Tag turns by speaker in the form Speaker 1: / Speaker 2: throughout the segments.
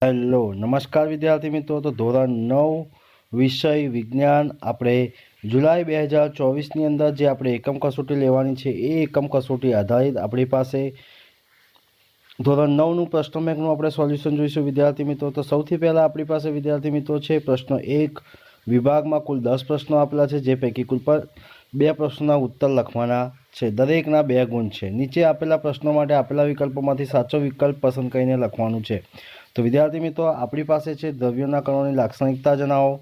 Speaker 1: Hello નમસ્કાર વિદ્યાર્થી મિત્રો। તો ધોરણ 9 વિષય વિજ્ઞાન આપણે જુલાઈ 2024ની અંદર જે આપણે એકમ કસોટી લેવાની છે એ એકમ કસોટી આધારિત આપણી પાસે ધોરણ 9નું પ્રશ્ન બેંકનું આપણે સોલ્યુશન જોઈશું વિદ્યાર્થી મિત્રો। તો સૌથી પહેલાં આપણી પાસે વિદ્યાર્થી મિત્રો છે પ્રશ્ન 1 વિભાગમાં કુલ 10 પ્રશ્નો આપેલા છે, જે પૈકી કુલ 2 પ્રશ્નોના ઉત્તર લખવાના છે। દરેકના 2 ગુણ છે। નીચે આપેલા પ્રશ્નો માટે આપેલા વિકલ્પોમાંથી સાચો વિકલ્પ પસંદ કરીને લખવાનું છે। તો વિદ્યાર્થી મિત્રો આપણી પાસે છે દ્રવ્યોના કણોની લાક્ષણિકતા જણાવો।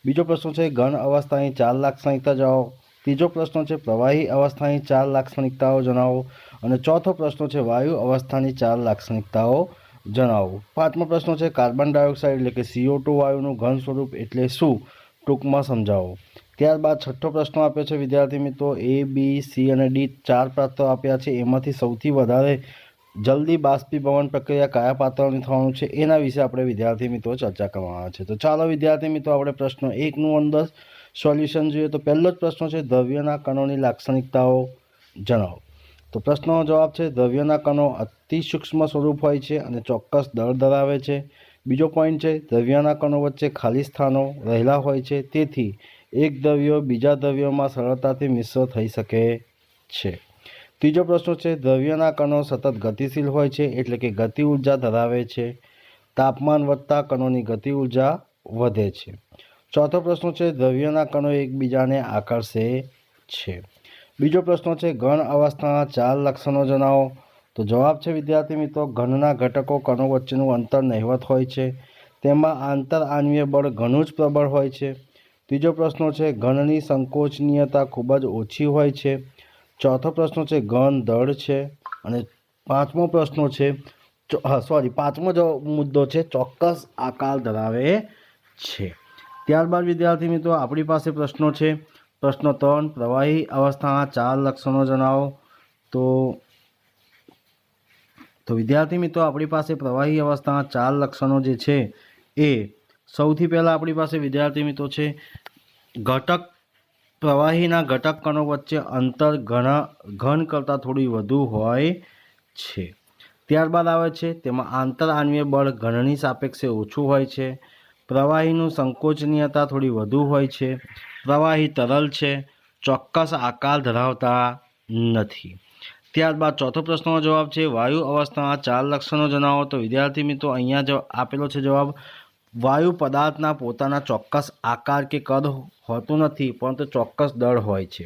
Speaker 1: બીજો પ્રશ્ન છે ઘન અવસ્થાની 4 લાક્ષણિકતા જણાવો। ત્રીજો પ્રશ્ન છે પ્રવાહી અવસ્થાની 4 લાક્ષણિકતાઓ જણાવો અને ચોથો પ્રશ્ન છે વાયુ અવસ્થાની 4 લાક્ષણિકતાઓ જણાવો। પાંચમો પ્રશ્ન છે કાર્બન ડાયોક્સાઇડ એટલે કે CO2 વાયુનું ઘન સ્વરૂપ એટલે શું, ટૂંકમાં સમજાવો। ત્યારબાદ છઠ્ઠો પ્રશ્ન આપ્યો છે વિદ્યાર્થી મિત્રો A, B, C અને D 4 પાત્રો આપ્યા છે। એમાંથી સૌથી વધારે જલ્દી બાષ્પીભવન પ્રક્રિયા કયા પાત્રોની થવાનું છે એના વિશે આપણે વિદ્યાર્થી મિત્રો ચર્ચા કરવાના છે। તો ચાલો વિદ્યાર્થી મિત્રો આપણે પ્રશ્ન 1નું અંદર સોલ્યુશન જોઈએ। તો પહેલો જ પ્રશ્ન છે દ્રવ્યના કણોની લાક્ષણિકતાઓ જણાવો। તો પ્રશ્નનો જવાબ છે દ્રવ્યના કણો અતિ સૂક્ષ્મ સ્વરૂપ હોય છે અને ચોક્કસ દળ ધરાવે છે। બીજો પોઈન્ટ છે દ્રવ્યના કણો વચ્ચે ખાલી સ્થાનો રહેલા હોય છે, તેથી એક દ્રવ્ય બીજા દ્રવ્યમાં સરળતાથી મિશ્ર થઈ શકે છે। ત્રીજો પ્રશ્ન છે દ્રવ્યના કણો સતત ગતિશીલ હોય છે એટલે કે ગતિ ઉર્જા ધરાવે છે। તાપમાન વધતા કણોની ગતિ ઉર્જા વધે છે। ચોથો પ્રશ્ન છે દ્રવ્યના કણો એકબીજાને આકર્ષે છે। બીજો પ્રશ્ન છે ઘન અવસ્થાના 4 લક્ષણો જણાવો। તો જવાબ છે વિદ્યાર્થી મિત્રો ઘનના ઘટકો કણો વચ્ચેનું અંતર નહિવત હોય છે, તેમાં આંતર આણ્વીય બળ ઘણું જ પ્રબળ હોય છે। ત્રીજો પ્રશ્ન છે ઘનની સંકોચનીયતા ખૂબ જ ઓછી હોય છે। ચોથો પ્રશ્ન છે ઘન દળ છે અને પાંચમો મુદ્દો છે ચોક્કસ આકાર ધરાવે છે। ત્યારબાદ વિદ્યાર્થી મિત્રો આપણી પાસે પ્રશ્નો છે પ્રશ્ન 3 પ્રવાહી અવસ્થાના 4 લક્ષણો જણાવો। તો વિદ્યાર્થી મિત્રો આપણી પાસે પ્રવાહી અવસ્થાના 4 લક્ષણો જે છે એ સૌથી પહેલાં આપણી પાસે વિદ્યાર્થી મિત્રો છે પ્રવાહીના ઘટક કણો વચ્ચે અંતર ઘન કરતાં થોડી વધુ હોય છે। ત્યારબાદ આવે છે તેમાં આંતર આણ્વીય બળ ઘનની સાપેક્ષે ઓછું હોય છે। પ્રવાહીનું સંકોચનીયતા થોડી વધુ હોય છે। પ્રવાહી તરલ છે, ચોક્કસ આકાર ધરાવતા નથી। ત્યારબાદ ચોથો પ્રશ્નનો જવાબ છે વાયુ અવસ્થાના 4 લક્ષણો જણાવો। તો વિદ્યાર્થી મિત્રો અહીંયા આપેલો છે જવાબ વાયુ પદાર્થના પોતાના ચોક્કસ આકાર કે કદ હોતું નથી, પરંતુ ચોક્કસ દળ હોય છે।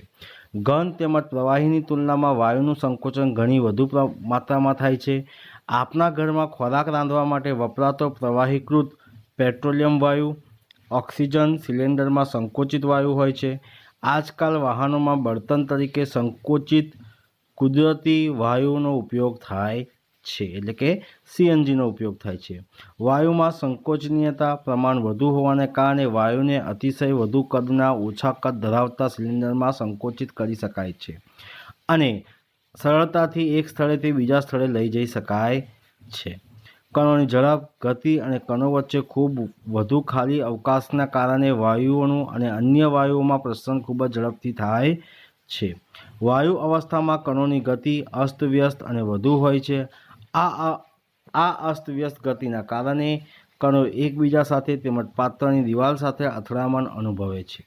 Speaker 1: ઘન તેમજ પ્રવાહીની તુલનામાં વાયુનું સંકોચન ઘણી વધુ માત્રામાં થાય છે। આપના ઘરમાં ખોરાક રાંધવા માટે વપરાતો પ્રવાહીકૃત પેટ્રોલિયમ વાયુ, ઓક્સિજન સિલિન્ડરમાં સંકોચિત વાયુ હોય છે। આજકાલ વાહનોમાં બળતણ તરીકે સંકોચિત કુદરતી વાયુનો ઉપયોગ થાય છે, એટલે કે CNGનો ઉપયોગ થાય છે। વાયુમાં સંકોચનીયતા પ્રમાણ વધુ હોવાને કારણે વાયુને અતિશય વધુ કદના ઓછા કદ ધરાવતા સિલિન્ડરમાં સંકોચિત કરી શકાય છે અને સરળતાથી એક સ્થળેથી બીજા સ્થળે લઈ જઈ શકાય છે। કણોની ઝડપ, ગતિ અને કણો વચ્ચે ખૂબ વધુ ખાલી અવકાશના કારણે વાયુઓનું અને અન્ય વાયુઓમાં પ્રસરણ ખૂબ જ ઝડપથી થાય છે। વાયુ અવસ્થામાં કણોની ગતિ અસ્તવ્યસ્ત અને વધુ હોય છે। આ અસ્તવ્યસ્ત ગતિના કારણે કણો એકબીજા સાથે તેમજ પાત્રની દિવાલ સાથે અથડામણ અનુભવે છે।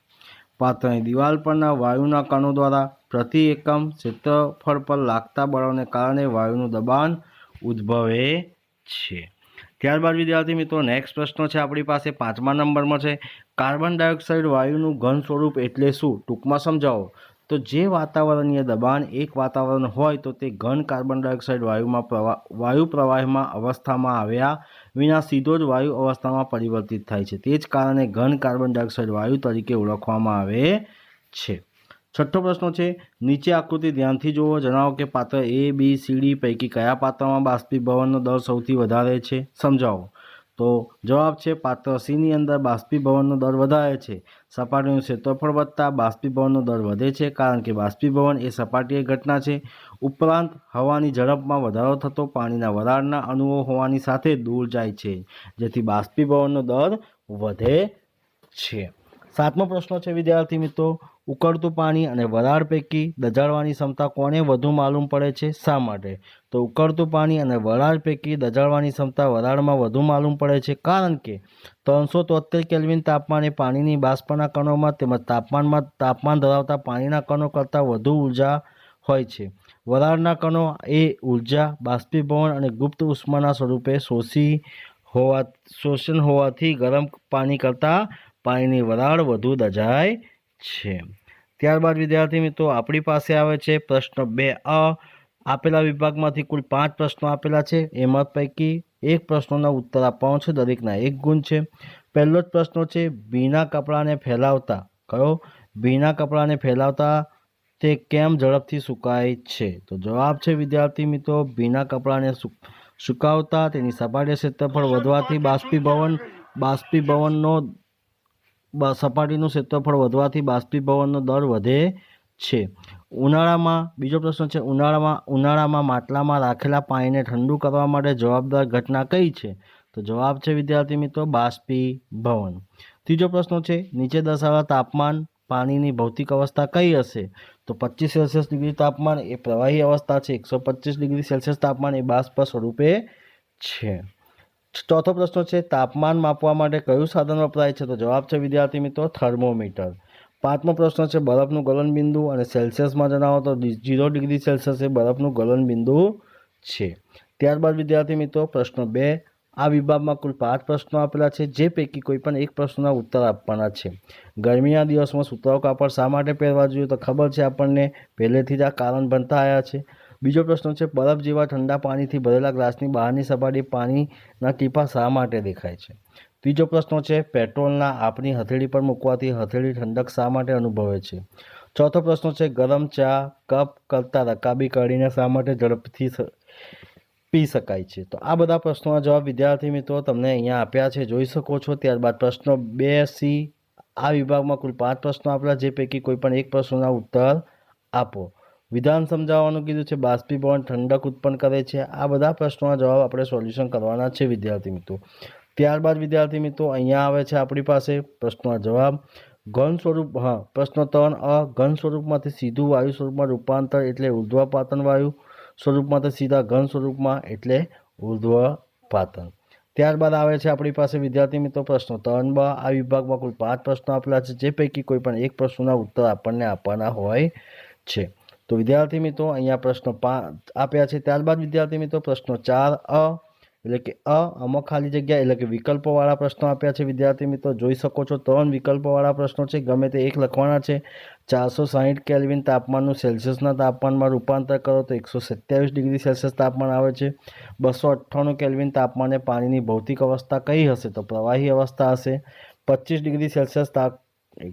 Speaker 1: પાત્રની દિવાલ પરના વાયુના કણો દ્વારા પ્રતિ એકમ ક્ષેત્રફળ પર લાગતા બળોને કારણે વાયુનું દબાણ ઉદ્ભવે છે। ત્યારબાદ વિદ્યાર્થી મિત્રો નેક્સ્ટ પ્રશ્ન છે આપણી પાસે 5મા નંબરમાં છે કાર્બન ડાયોક્સાઇડ વાયુનું ઘન સ્વરૂપ એટલે શું, ટૂંકમાં સમજાવો। તો જે વાતાવરણીય દબાણ એક વાતાવરણ હોય તો તે ઘન કાર્બન ડાયોક્સાઇડ વાયુ પ્રવાહમાં અવસ્થામાં આવ્યા વિના સીધો જ વાયુ અવસ્થામાં પરિવર્તિત થાય છે, તે જ કારણે ઘન કાર્બન ડાયોક્સાઇડ વાયુ તરીકે ઓળખવામાં આવે છે। છઠ્ઠો પ્રશ્ન છે નીચે આકૃતિ ધ્યાનથી જુઓ, જણાવો કે પાત્ર A, B, C, D પૈકી કયા પાત્રમાં બાષ્પીભવનનો દર સૌથી વધારે છે, સમજાવો। તો જવાબ છે પાત્ર C ની અંદર બાષ્પીભવનનો દર વધારે છે। સપાટીનું ક્ષેત્રફળ વધતા બાષ્પીભવનનો દર વધે છે, કારણ કે બાષ્પીભવન એ સપાટીય ઘટના છે। ઉપરાંત હવાની ઝડપમાં વધારો થતો પાણીના વરાળના અણુઓ હોવાની સાથે દૂર જાય છે, જેથી બાષ્પીભવનનો દર વધે છે। 7મો પ્રશ્ન છે વિદ્યાર્થી મિત્રો ઉકળતું પાણી અને વરાળ પૈકી દજાડવાની ક્ષમતા કોને વધુ માલુમ પડે છે, શા માટે? તો ઉકળતું પાણી અને વરાળ પૈકી દજાડવાની ક્ષમતા વરાળમાં વધુ માલુમ પડે છે, કારણ કે 373 કેલ્વિન તાપમાને પાણીની બાષ્પના કણોમાં તેમજ તાપમાન ધરાવતા પાણીના કણો કરતાં વધુ ઉર્જા હોય છે. વરાળના કણો એ ઉર્જા બાષ્પીભવન અને ગુપ્ત ઉષ્માના સ્વરૂપે શોષણ હોવાથી ગરમ પાણી કરતાં પાણીની વરાળ વધુ દજાય છે. ત્યારબાદ વિદ્યાર્થી મિત્રો આપણી પાસે આવે છે પ્રશ્ન 2 આપેલા વિભાગમાંથી કુલ 5 પ્રશ્નો આપેલા છે. એમાં પૈકી એક પ્રશ્નોના ઉત્તર આપવાનો છે, દરેકના 1 ગુણ છે. પહેલો જ પ્રશ્ન છે, ભીના કપડાને ફેલાવતા કયો? ભીના કપડાને ફેલાવતા તે કેમ ઝડપથી સુકાય છે? તો જવાબ છે વિદ્યાર્થી મિત્રો, ભીના કપડાને સુકાવતા તેની સપાટી ક્ષેત્રફળ વધવાથી સપાટીનું ક્ષેત્રફળ વધવાથી બાષ્પીભવનનો દર વધે છે. ઉનાળામાં બીજો પ્રશ્ન છે, ઉનાળામાં માટલામાં રાખેલા પાણીને ઠંડુ કરવા માટે જવાબદાર ઘટના કઈ છે? તો જવાબ છે વિદ્યાર્થી મિત્રો, બાષ્પીભવન. ત્રીજો પ્રશ્ન છે, નીચે દર્શાવેલા તાપમાન પાણીની ભૌતિક અવસ્થા કઈ હશે? તો 25 સેલ્સિયસ ડિગ્રી તાપમાન એ પ્રવાહી અવસ્થા છે, 125 ડિગ્રી સેલ્સિયસ તાપમાન એ બાષ્પ સ્વરૂપે છે. ચોથો પ્રશ્ન છે, તાપમાન માપવા માટે કયું સાધન વપરાય છે? તો જવાબ છે વિદ્યાર્થી મિત્રો, થર્મોમીટર. પાંચમો પ્રશ્ન છે, બરફનું ગલનબિંદુ અને સેલ્સિયસમાં જણાવો તો 0 ડિગ્રી સેલ્સિયસ એ બરફનું ગલનબિંદુ છે. ત્યારબાદ વિદ્યાર્થી મિત્રો પ્રશ્ન 2 આ વિભાગમાં કુલ 5 પ્રશ્નો આપેલા છે, જે પૈકી કોઈ પણ એક પ્રશ્નના ઉત્તર આપવાના છે. ગરમીના દિવસમાં સુતરાઉ કાપડ શા માટે પહેરવા જોઈએ? તો ખબર છે આપણને, પહેલેથી જ આ કારણ બનતા આવ્યા છે. બીજો પ્રશ્ન છે, બરફ જેવા ઠંડા પાણીથી ભરેલા ગ્લાસની બહારની સપાટી પાણીના ટીપાં શા માટે દેખાય છે? ત્રીજો પ્રશ્ન છે, પેટ્રોલના આપણી હથેળી પર મૂકવાથી હથેળી ઠંડક શા માટે અનુભવે છે? ચોથો પ્રશ્ન છે, ગરમ ચા કપ કરતાં રકાબી કાઢીને શા માટે ઝડપથી પી શકાય છે? તો આ બધા પ્રશ્નોના જવાબ વિદ્યાર્થી મિત્રો તમને અહીંયા આપ્યા છે, જોઈ શકો છો. ત્યારબાદ પ્રશ્ન 2C આ વિભાગમાં કુલ 5 પ્રશ્નો આપેલા, જે પૈકી કોઈ પણ એક પ્રશ્નોના ઉત્તર આપો. વિધાન સમજાવવાનું કીધું છે, બાષ્પીભવન ઠંડક ઉત્પન્ન કરે છે. આ બધા પ્રશ્નોના જવાબ આપણે સોલ્યુશન કરવાના છે વિદ્યાર્થી મિત્રો. ત્યારબાદ વિદ્યાર્થી મિત્રો અહીંયા આવે છે આપણી પાસે પ્રશ્નોના જવાબ. ઘન સ્વરૂપ પ્રશ્ન 3 ઘન સ્વરૂપમાંથી સીધું વાયુ સ્વરૂપમાં રૂપાંતર એટલે ઉર્ધ્વપાતન, વાયુ સ્વરૂપમાંથી સીધા ઘન સ્વરૂપમાં એટલે ઉર્ધ્વપાતન. ત્યારબાદ આવે છે આપણી પાસે વિદ્યાર્થી મિત્રો પ્રશ્નો 3 આ વિભાગમાં કુલ 5 પ્રશ્નો આપેલા છે, જે પૈકી કોઈ પણ એક પ્રશ્નોના ઉત્તર આપણને આપવાના હોય છે. તો વિદ્યાર્થી મિત્રો અહીંયા પ્રશ્નો 5 આપ્યા છે. ત્યારબાદ વિદ્યાર્થી મિત્રો પ્રશ્નો 4 એટલે કે આમાં ખાલી જગ્યા એટલે કે વિકલ્પોવાળા પ્રશ્નો આપ્યા છે વિદ્યાર્થી મિત્રો, જોઈ શકો છો. 3 વિકલ્પોવાળા પ્રશ્નો છે, ગમે તે એક લખવાના છે. 460 કેલ્વિન તાપમાનનું સેલ્સિયસના તાપમાનમાં રૂપાંતર કરો તો 127 ડિગ્રી સેલ્સિયસ તાપમાન આવે છે. 298 કેલ્વિન તાપમાને પાણીની ભૌતિક અવસ્થા કઈ હશે? તો પ્રવાહી અવસ્થા હશે. 25 ડિગ્રી સેલ્સિયસ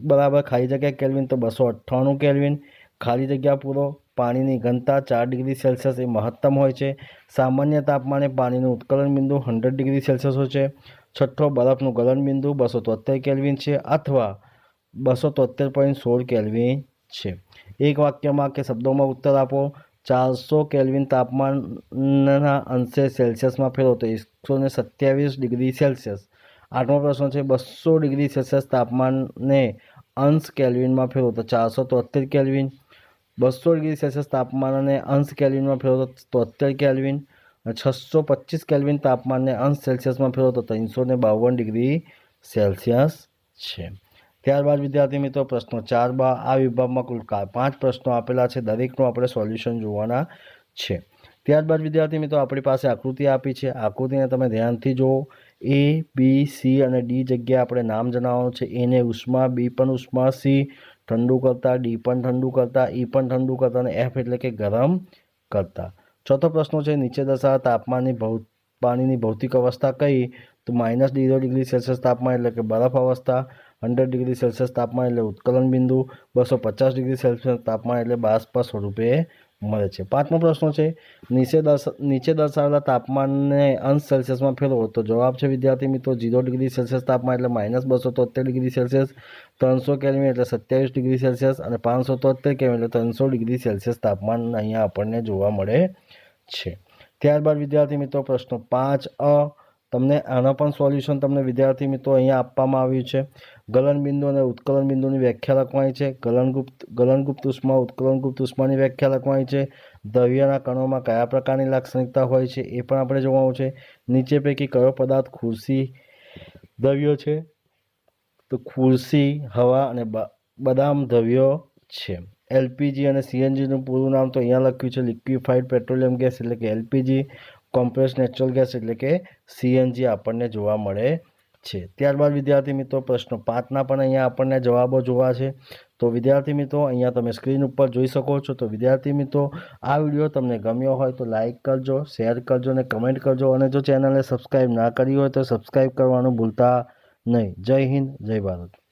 Speaker 1: બરાબર ખાલી જગ્યા કેલ્વિન, તો 298 કેલ્વિન ખાલી જગ્યા પૂરો. પાણીની ઘનતા 4 ડિગ્રી સેલ્સિયસ એ મહત્તમ હોય છે. સામાન્ય તાપમાને પાણીનું ઉત્કલન બિંદુ 100 ડિગ્રી સેલ્સિયસ હોય છે. છઠ્ઠો, બરફનું ગલન બિંદુ 273 કેલ્વિન છે અથવા 273.16 કેલ્વિન છે. એક વાક્યમાં કે શબ્દોમાં ઉત્તર આપો. 400 કેલ્વિન તાપમાનના અંશે સેલ્સિયસમાં ફેરવો તો 127 ડિગ્રી સેલ્સિયસ. 8મો પ્રશ્ન છે, 200 ડિગ્રી સેલ્સિયસ તાપમાનને અંશ કેલ્વિનમાં ફેરવો તો 473 કેલ્વિન. 200 ડિગ્રી સેલ્સિયસ તાપમાનને અંશ કેલ્વિનમાં ફેરવો તો 73 કેલ્વિન. 625 કેલ્વિન તાપમાનને અંશ સેલ્સિયસમાં ફેરવો તો 352 ડિગ્રી સેલ્સિયસ છે. ત્યારબાદ વિદ્યાર્થી મિત્રો પ્રશ્નો 4 આ વિભાગમાં કુલ 5 પ્રશ્નો આપેલા છે, દરેકનું આપણે સોલ્યુશન જોવાના છે. ત્યારબાદ વિદ્યાર્થી મિત્રો આપણી પાસે આકૃતિ આપી છે, આકૃતિને તમે ધ્યાનથી જુઓ. A, B, C અને D જગ્યાએ આપણે નામ જણાવવાનું છે. A ને ઉષ્મા, B પણ ઉષ્મા, C ઠંડુ કરતા, D પણ ઠંડુ કરતા, E પણ ઠંડુ કરતા અને F એટલે કે ગરમ કરતા. ચોથો પ્રશ્ન છે, નીચે દર્શાવેલા પાણીની ભૌતિક અવસ્થા કઈ? તો -0 ડિગ્રી સેલ્સિયસ તાપમાન એટલે કે બરફ અવસ્થા, 100 ડિગ્રી સેલ્સિયસ તાપમાન એટલે ઉત્કલન બિંદુ, 250 ડિગ્રી સેલ્સિયસ તાપમાન એટલે બાષ્પ સ્વરૂપે મળે છે. 5મો પ્રશ્ન છે, નીચે દર્શાવેલા તાપમાનને અંશ સેલ્સિયસમાં ફેરવો તો જવાબ છે વિદ્યાર્થી મિત્રો 0 ડિગ્રી સેલ્સિયસ તાપમાન એટલે -273 ડિગ્રી સેલ્સિયસ, 300 કેલ્વિન એટલે 27 ડિગ્રી સેલ્સિયસ અને 573 કેલ્વિન એટલે 300 ડિગ્રી સેલ્સિયસ તાપમાન અહીંયા આપણને જોવા મળે છે. ત્યારબાદ વિદ્યાર્થી મિત્રો પ્રશ્નો 5 તમને આના પણ સોલ્યુશન તમને વિદ્યાર્થી મિત્રો અહીંયા આપવામાં આવ્યું છે. ગલનબિંદુ અને ઉત્કલન બિંદુની વ્યાખ્યા લખવાની છે. ગલનગુપ્ત ઉષ્મા, ઉત્કલનગુપ્ત ઉષ્માની વ્યાખ્યા લખવાની છે. દ્રવ્યના કણોમાં કયા પ્રકારની લાક્ષણિકતા હોય છે એ પણ આપણે જોવાનું છે. નીચે પૈકી કયો પદાર્થ ખુરશી દ્રવ્યો છે? તો ખુરશી, હવા અને બદામ દ્રવ્યો છે. એલપીજી અને સીએનજીનું પૂરું નામ તો અહીંયા લખ્યું છે, લિક્વિફાઈડ પેટ્રોલિયમ ગેસ એટલે કે એલપીજી, કોમ્પ્રેસ નેચરલ ગેસ એટલે કે સીએનજી આપણને જોવા મળે છે. ત્યારબાદ વિદ્યાર્થી મિત્રો પ્રશ્નો 5ના પણ અહીંયા આપણને જવાબો જોવા છે. તો વિદ્યાર્થી મિત્રો અહીંયા તમે સ્ક્રીન ઉપર જોઈ શકો છો. તો વિદ્યાર્થી મિત્રો આ વિડીયો તમને ગમ્યો હોય તો લાઇક કરજો, શેર કરજો અને કમેન્ટ કરજો. અને જો ચેનલને સબસ્ક્રાઈબ ના કરી હોય તો સબસ્ક્રાઈબ કરવાનું ભૂલતા નહીં. જય હિન્દ, જય ભારત.